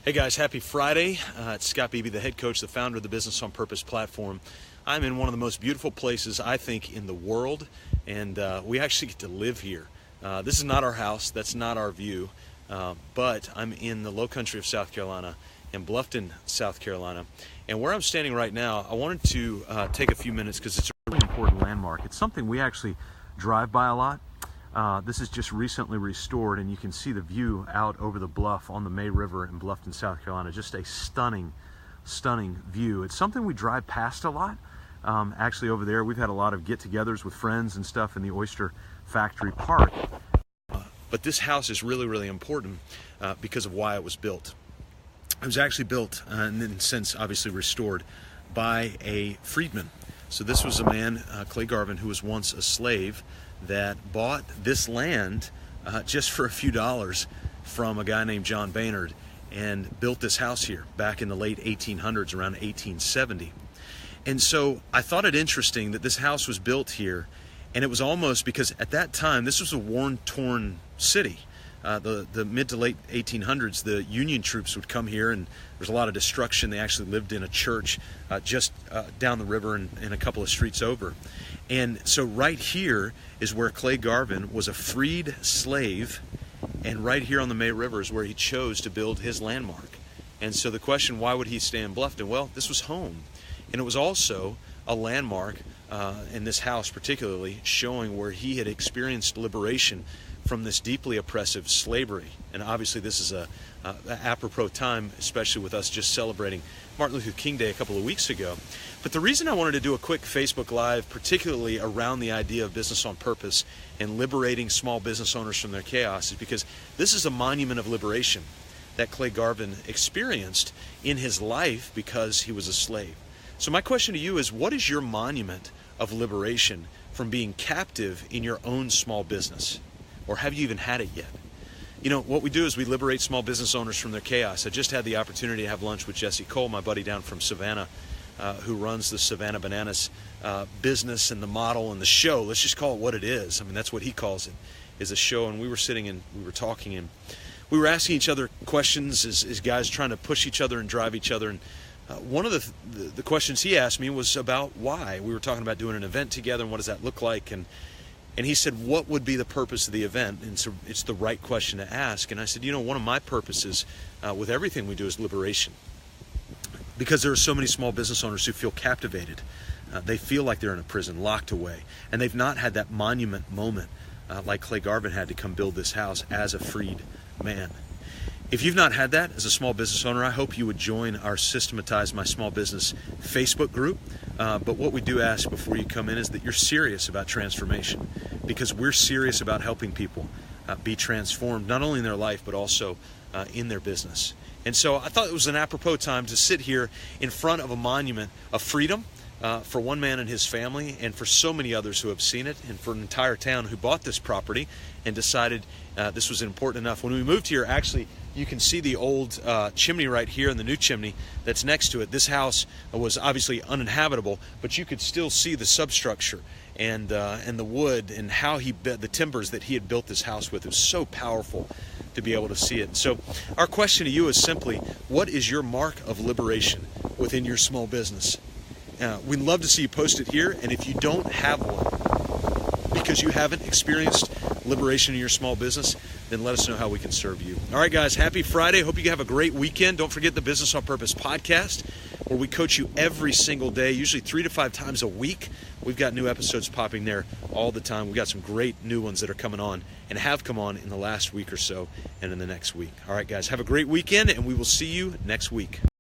Hey guys, happy Friday. It's Scott Beebe, the head coach, the founder of the Business on Purpose platform. I'm in one of the most beautiful places, I think, in the world, and we actually get to live here. This is not our house, that's not our view, but I'm in the low country of South Carolina, in Bluffton, South Carolina. And where I'm standing right now, I wanted to take a few minutes because it's a really important landmark. It's something we actually drive by a lot. This is just recently restored, and you can see the view out over the bluff on the May River in Bluffton, South Carolina. Just a stunning, stunning view. It's something we drive past a lot. Actually, over there, we've had a lot of get-togethers with friends and stuff in the Oyster Factory Park. But this house is really, really important because of why it was built. It was actually built, and then since obviously restored, by a freedman. So this was a man, Clay Garvin, who was once a slave, that bought this land just for a few dollars from a guy named John Baynard and built this house here back in the late 1800s, around 1870. And so I thought it interesting that this house was built here, and it was almost because at that time this was a war-torn city. The mid to late 1800s, the Union troops would come here, and there's a lot of destruction. They actually lived in a church just down the river and a couple of streets over. And so right here is where Clay Garvin was a freed slave, and right here on the May River is where he chose to build his landmark. And so the question, why would he stay in Bluffton? Well, this was home, and it was also a landmark in this house particularly, showing where he had experienced liberation from this deeply oppressive slavery. And obviously this is a apropos time, especially with us just celebrating Martin Luther King Day a couple of weeks ago. But the reason I wanted to do a quick Facebook Live, particularly around the idea of business on purpose and liberating small business owners from their chaos, is because this is a monument of liberation that Clay Garvin experienced in his life because he was a slave. So my question to you is, what is your monument of liberation from being captive in your own small business? Or have you even had it yet? You know, what we do is we liberate small business owners from their chaos. I just had the opportunity to have lunch with Jesse Cole, my buddy down from Savannah, who runs the Savannah Bananas business and the model and the show. Let's just call it what it is. I mean, that's what he calls it, is a show. And we were sitting and we were talking, and we were asking each other questions as guys trying to push each other and drive each other. And one of the questions he asked me was about why. We were talking about doing an event together and what does that look like. And he said, what would be the purpose of the event? And so it's the right question to ask. And I said, you know, one of my purposes with everything we do is liberation. Because there are so many small business owners who feel captivated. They feel like they're in a prison, locked away. And they've not had that monument moment like Clay Garvin had to come build this house as a freed man. If you've not had that as a small business owner, I hope you would join our Systematize My Small Business Facebook group. But what we do ask before you come in is that you're serious about transformation, because we're serious about helping people be transformed, not only in their life, but also in their business. And so I thought it was an apropos time to sit here in front of a monument of freedom for one man and his family, and for so many others who have seen it, and for an entire town who bought this property and decided this was important enough. When we moved here, actually, you can see the old chimney right here and the new chimney that's next to it. This house was obviously uninhabitable, but you could still see the substructure and the wood and how the timbers that he had built this house with. It was so powerful to be able to see it. So our question to you is simply, what is your mark of liberation within your small business? We'd love to see you post it here, and if you don't have one because you haven't experienced liberation in your small business, then let us know how we can serve you. All right, guys, happy Friday. Hope you have a great weekend. Don't forget the Business on Purpose podcast, where we coach you every single day, usually 3 to 5 times a week. We've got new episodes popping there all the time. We've got some great new ones that are coming on and have come on in the last week or so and in the next week. All right, guys, have a great weekend, and we will see you next week.